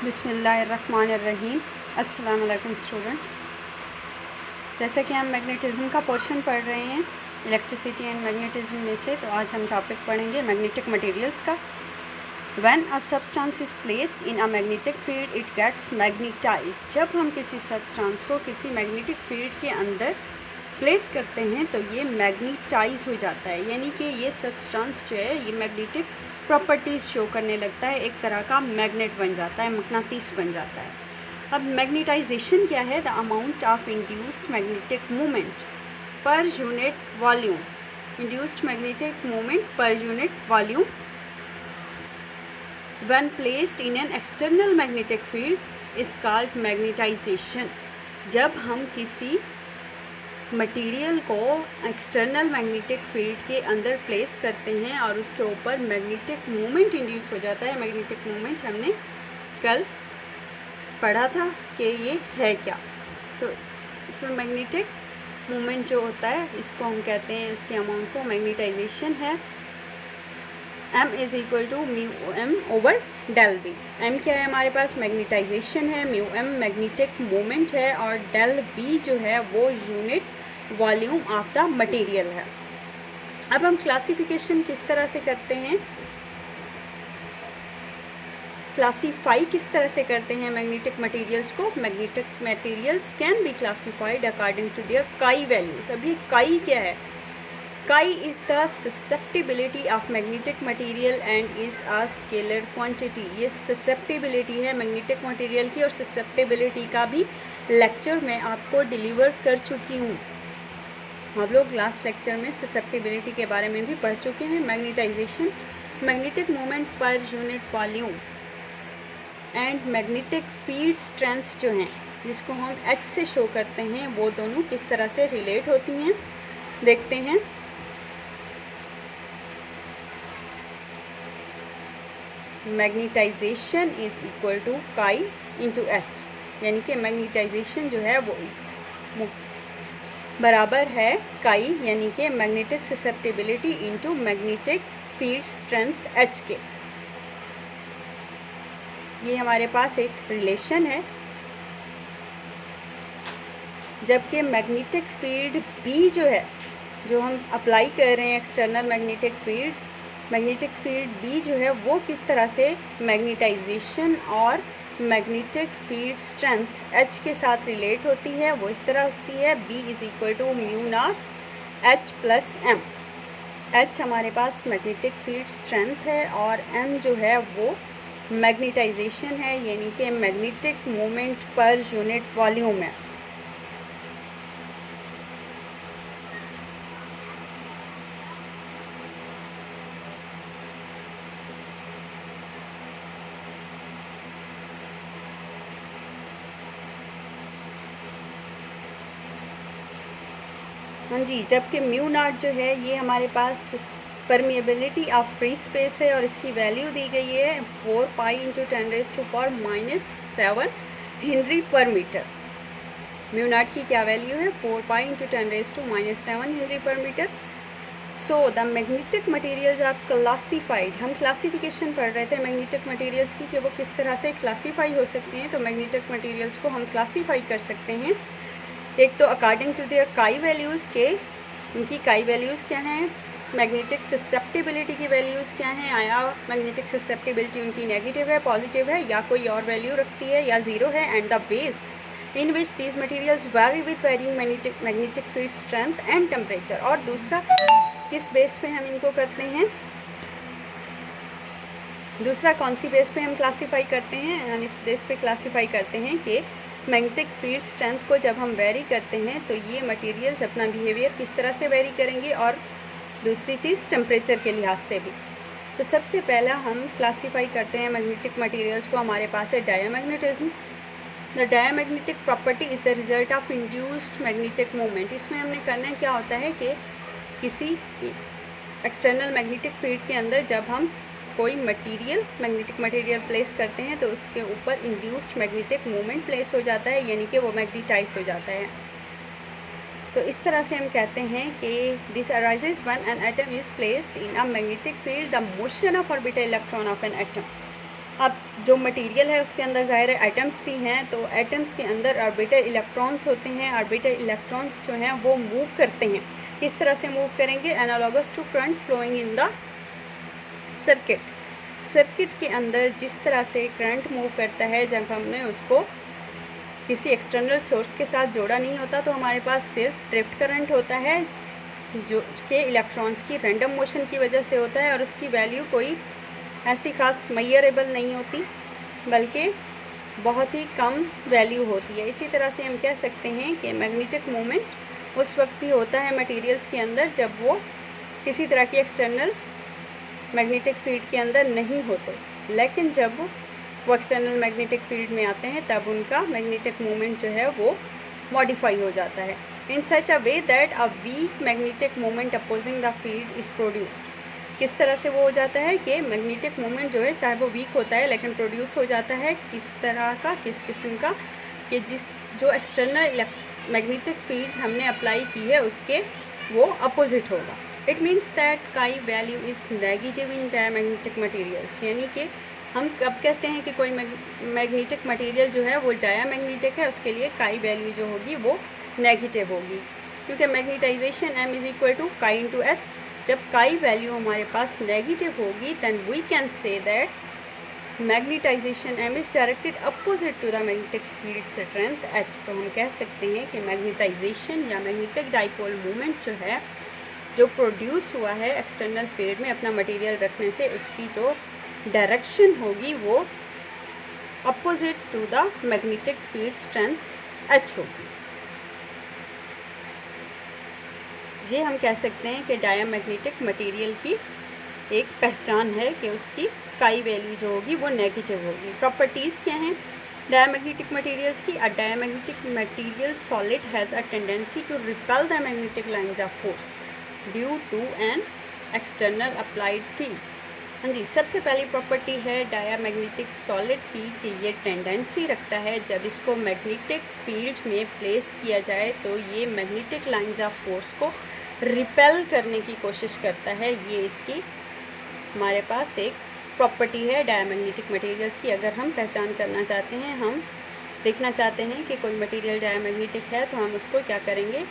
बिस्मिल्लाहिर्रहमानिर्रहीम। अस्सलाम वालेकुम स्टूडेंट्स। जैसा कि हम मैग्नेटिज़्म का पोर्शन पढ़ रहे हैं इलेक्ट्रिसिटी एंड मैग्नेटिज़्म में से, तो आज हम टॉपिक पढ़ेंगे मैग्नेटिक मटेरियल्स का। When a substance is placed in a magnetic field it gets magnetized. जब हम किसी सब्सटेंस को किसी मैग्नेटिक फील्ड के अंदर प्लेस करते हैं तो ये मैग्नेटाइज हो जाता है, यानी कि ये सब्सटेंस जो है ये मैग्नेटिक प्रॉपर्टीज़ शो करने लगता है, एक तरह का मैग्नेट बन जाता है, मकनातीस बन जाता है। अब मैग्नेटाइजेशन क्या है? The amount of induced magnetic moment per unit volume. Induced magnetic moment per unit volume when placed in an external magnetic field is called magnetization. जब हम किसी मटेरियल को एक्सटर्नल मैग्नेटिक फील्ड के अंदर प्लेस करते हैं और उसके ऊपर मैग्नेटिक मोमेंट इंड्यूस हो जाता है। मैग्नेटिक मोमेंट हमने कल पढ़ा था कि ये है क्या, तो इसमें मैग्नेटिक मोमेंट जो होता है इसको हम कहते हैं, उसके अमाउंट को मैग्नेटाइजेशन है। m is equal to mu M over del V. m क्या है हमारे पास? मैग्नेटाइजेशन है, म्यू एम मैग्नेटिक मोमेंट है और डेल वी जो है वो unit volume of the material है। अब हम क्लासिफिकेशन किस तरह से करते हैं, क्लासीफाई किस तरह से करते हैं मैग्नेटिक मटेरियल्स को? Magnetic materials can be classified according to their chi values. अब ये काई क्या है? Chi is the susceptibility of magnetic material and is a scalar quantity. ये ससेप्टिबिलिटी है मैग्नेटिक मटेरियल की, और ससेप्टिबिलिटी का भी लेक्चर मैं आपको डिलीवर कर चुकी हूँ। हम लोग लास्ट लेक्चर में ससेप्टिबिलिटी के बारे में भी पढ़ चुके हैं। Magnetization, magnetic moment per unit volume and magnetic field strength जो हैं, जिसको हम H से शो करते हैं, वो दोनों किस तरह से रिलेट होती हैं देखते हैं। Magnetisation is equal to chi into H, यानी कि मैग्नेटाइजेशन जो है वो बराबर है काई यानी कि magnetic susceptibility into magnetic field strength H के। ये हमारे पास एक रिलेशन है। जबकि मैग्नेटिक फील्ड B जो है, जो हम अप्लाई कर रहे हैं एक्सटर्नल मैग्नेटिक फील्ड B जो है वो किस तरह से मैग्नेटाइजेशन और मैग्नेटिक फील्ड स्ट्रेंथ H के साथ रिलेट होती है, वो इस तरह होती है B is equal to mu not H plus M। H हमारे पास मैग्नेटिक फील्ड स्ट्रेंथ है और M जो है वो मैग्नेटाइजेशन है, यानी कि magnetic moment per unit volume है। हाँ जी, जबकि म्यू नॉट जो है ये हमारे पास परमिएबिलिटी ऑफ फ्री स्पेस है और इसकी वैल्यू दी गई है 4 pi into 10⁻⁻⁷ henry per metre. Mu not की क्या वैल्यू है? 4 pi into 10⁻⁷ henry per metre. So the magnetic materials are classified. हम क्लासिफिकेशन पढ़ रहे थे मैग्नेटिक मटेरियल्स की कि वो किस तरह से क्लासीफाई हो सकते हैं। तो मैग्नेटिक मटेरियल्स को हम क्लासीफाई कर सकते हैं, एक तो अकॉर्डिंग टू देयर काई वैल्यूज़ के, उनकी काई वैल्यूज़ क्या हैं, मैग्नेटिक ससेप्टिबिलिटी की वैल्यूज़ क्या हैं, आया मैग्नेटिक ससेप्टिबिलिटी उनकी नेगेटिव है, पॉजिटिव है, या कोई और वैल्यू रखती है, या ज़ीरो है, and the ways in which these materials vary with varying magnetic field strength and temperature. और दूसरा किस बेस पे हम इनको करते हैं, दूसरा कौन सी बेस पे हम क्लासीफाई करते हैं? हम इस बेस पे क्लासीफाई करते हैं कि मैग्नेटिक फील्ड स्ट्रेंथ को जब हम वेरी करते हैं तो ये मटेरियल्स अपना बिहेवियर किस तरह से वेरी करेंगे, और दूसरी चीज़ टेम्परेचर के लिहाज से भी। तो सबसे पहला हम क्लासीफाई करते हैं मैग्नेटिक मटेरियल्स को। हमारे पास है diamagnetism. The diamagnetic property is the result of induced magnetic moment. इसमें हमने करना क्या होता है कि किसी एक्सटर्नल मैग्नेटिक फील्ड के अंदर जब हम कोई मैग्नेटिक मटेरियल प्लेस करते हैं तो उसके ऊपर इंड्यूस्ड मैग्नेटिक मोमेंट प्लेस हो जाता है, यानी कि वो मैग्नेटाइज हो जाता है। तो इस तरह से हम कहते हैं कि this arises when an atom is placed in a magnetic field the motion of orbital electron of an atom. अब जो मटेरियल है उसके अंदर ज़ाहिर है एटम्स भी हैं, तो एटम्स के अंदर ऑर्बिटल इलेक्ट्रॉन्स होते हैं। ऑर्बिटल इलेक्ट्रॉन्स जो हैं वो मूव करते हैं। किस तरह से मूव करेंगे? Analogous to current flowing in the circuit के अंदर जिस तरह से करंट मूव करता है, जब हमने उसको किसी एक्सटर्नल सोर्स के साथ जोड़ा नहीं होता तो हमारे पास सिर्फ ड्रिफ्ट करंट होता है, जो कि इलेक्ट्रॉन्स की रैंडम मोशन की वजह से होता है, और उसकी वैल्यू कोई ऐसी खास मेजरेबल नहीं होती, बल्कि बहुत ही कम वैल्यू होती है। इसी तरह से हम कह सकते हैं कि मैग्नेटिक मोमेंट उस वक्त भी होता है मटेरियल्स के अंदर जब वो किसी तरह की एक्सटर्नल मैग्नेटिक फील्ड के अंदर नहीं होते, लेकिन जब वो एक्सटर्नल मैग्नेटिक फील्ड में आते हैं तब उनका मैग्नेटिक मोमेंट जो है वो मॉडिफाई हो जाता है in such a way that a weak magnetic moment opposing the field is produced. किस तरह से वो हो जाता है कि मैग्नेटिक मोमेंट जो है चाहे वो वीक होता है लेकिन प्रोड्यूस हो जाता है किस तरह का, किस किस्म का, कि जो एक्सटर्नल मैग्नेटिक फील्ड हमने अप्लाई की है उसके वो अपोजिट होगा। इट मीन्स दैट काई value is negative in diamagnetic materials, यानी कि हम कब कहते हैं कि कोई मैग्नेटिक मटेरियल जो है वो डायमैग्नेटिक है, उसके लिए काई वैल्यू जो होगी वो नेगेटिव होगी, क्योंकि magnetization m is equal to chi into H. जब काई वैल्यू हमारे पास नेगेटिव होगी then we can say that magnetization m is directed opposite to the magnetic field strength h। तो हम कह सकते हैं कि मैग्नेटाइजेशन या मैग्नेटिक डाइपोल मूवमेंट जो है, जो प्रोड्यूस हुआ है एक्सटर्नल फील्ड में अपना मटेरियल रखने से, उसकी जो डायरेक्शन होगी वो opposite to the magnetic field strength h होगी। ये हम कह सकते हैं कि डायमैग्नेटिक मटेरियल की एक पहचान है कि उसकी काई वैल्यू जो होगी वो नेगेटिव होगी। प्रॉपर्टीज़ क्या हैं डायमैग्नेटिक मटेरियल्स की? A diamagnetic material solid has a tendency to repel the magnetic lines of force due to an external applied field. हाँ जी, सबसे पहली प्रॉपर्टी है डायमैग्नेटिक सॉलिड की कि ये टेंडेंसी रखता है जब इसको मैग्नेटिक फील्ड में प्लेस किया जाए तो ये मैग्नेटिक लाइंस ऑफ फोर्स को रिपेल करने की कोशिश करता है। ये इसकी हमारे पास एक प्रॉपर्टी है डायमैग्नेटिक मटेरियल्स की। अगर हम पहचान करना चाहते हैं, हम देखना चाहते हैं कि कोई मटेरियल डायमैग्नेटिक है, तो हम उसको क्या करेंगे,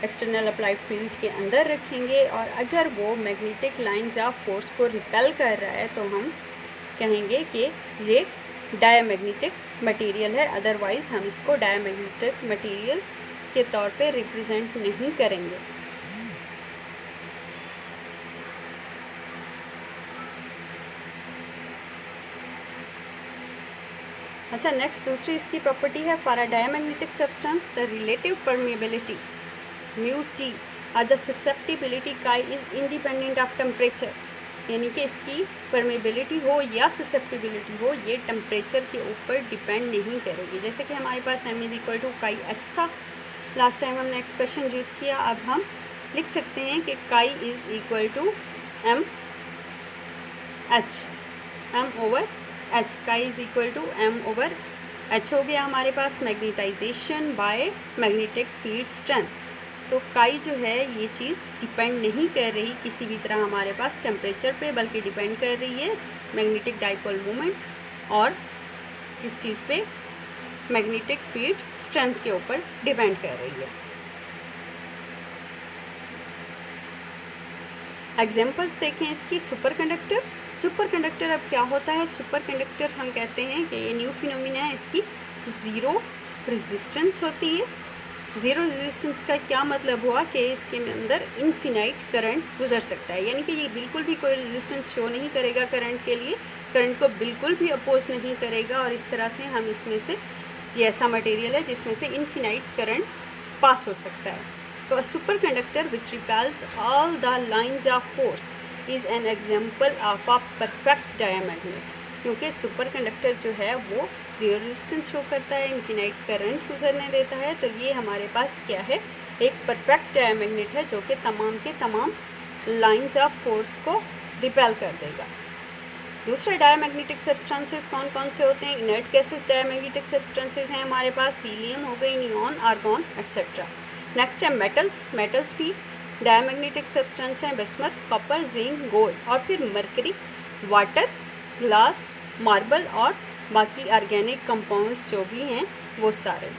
एक्सटर्नल अप्लाइड फील्ड के अंदर रखेंगे, और अगर वो मैग्नेटिक लाइंस ऑफ फोर्स को रिपेल कर रहा है तो हम कहेंगे कि ये डायमैग्नेटिक मटेरियल है, अदरवाइज़ हम इसको डायमैग्नेटिक मटेरियल के तौर पे रिप्रेजेंट नहीं करेंगे। अच्छा, नेक्स्ट दूसरी इसकी प्रॉपर्टी है for a diamagnetic substance the relative permeability mu T और द ससेप्टिबिलिटी काई इज़ इंडिपेंडेंट ऑफ टेम्परेचर, यानी कि इसकी परमिएबिलिटी हो या ससेप्टिबिलिटी हो, ये टेम्परेचर के ऊपर डिपेंड नहीं करेगी। जैसे कि हमारे पास m इज़ इक्वल टू काई एच था, लास्ट टाइम हमने एक्सप्रेशन यूज़ किया, अब हम लिख सकते हैं कि काई is equal to m over h, काई is equal to m over h हो गया हमारे पास magnetisation by magnetic field strength. तो काई जो है ये चीज़ डिपेंड नहीं कर रही किसी भी तरह हमारे पास टेम्परेचर पे, बल्कि डिपेंड कर रही है मैग्नेटिक डाइपोल मोमेंट और इस चीज़ पे मैग्नेटिक फील्ड स्ट्रेंथ के ऊपर डिपेंड कर रही है। एग्जांपल्स देखें इसकी। सुपर कंडक्टर अब क्या होता है? सुपर कंडक्टर हम कहते हैं कि ये न्यू फिनोमिना है, इसकी ज़ीरो रेजिस्टेंस होती है। ज़ीरो रेजिस्टेंस का क्या मतलब हुआ कि इसके अंदर इनफिनाइट करंट गुजर सकता है, यानी कि ये बिल्कुल भी कोई रेजिस्टेंस शो नहीं करेगा करंट के लिए, करंट को बिल्कुल भी अपोज नहीं करेगा, और इस तरह से हम इसमें से ये ऐसा मटेरियल है जिसमें से इनफिनाइट करंट पास हो सकता है। तो a superconductor which repels all the lines of force is an example of a perfect diamagnet, क्योंकि सुपर कंडक्टर जो है वो जीरो रेजिस्टेंस शो करता है, इनफिनाइट करंट गुजरने देता है। तो ये हमारे पास क्या है, एक परफेक्ट डायमैग्नेट है जो कि तमाम के तमाम लाइंस ऑफ फोर्स को रिपेल कर देगा। दूसरे डायमैग्नेटिक सब्सटेंसेस कौन कौन से होते हैं? इनर्ट गैसेस डायमैग्नेटिक सब्सटेंसेस हैं हमारे पास, हीलियम हो गई, नियॉन, आर्गॉन एक्सेट्रा। नेक्स्ट है मेटल्स भी डायमैग्नेटिक सब्सटेंस हैं, बिस्मथ, कॉपर, जिंक, गोल्ड, और फिर मरकरी, वाटर, ग्लास, मार्बल और बाकी ऑर्गेनिक कंपाउंड्स जो भी हैं वो सारे।